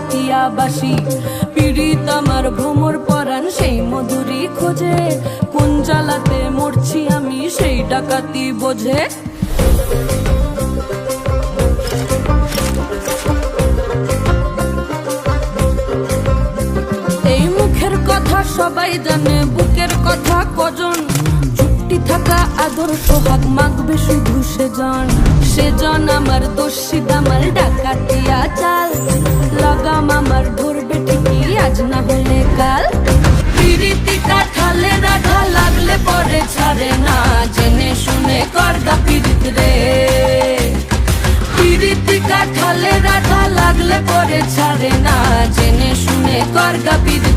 ডাকাতিয়া বাসি পীড়িত আমার ভ্রমর পরাণ সেই মধুরী খোঁজে কোন জ্বালাতে মরছি আমি সেই ডাকাতি বোঝে এই মুখের কথা সবাই জানে বুকের কথা কজন চুপটি থাকা আদর সোহাগ মাগবে শুধু সেজন আমার দোষিত আমার ডাকাতিয়া চাল লাগাম আমার ধরবে ঠিকই আজ না হলে কাল পিরিতি কাঠালে রাধা লাগলে পরে ছাড়ে না জেনে শুনে করদা পিরিত রে পিরিতি কাঠালে রাধা লাগলে পরে ছাড়ে না জেনে শুনে করদা পিরিত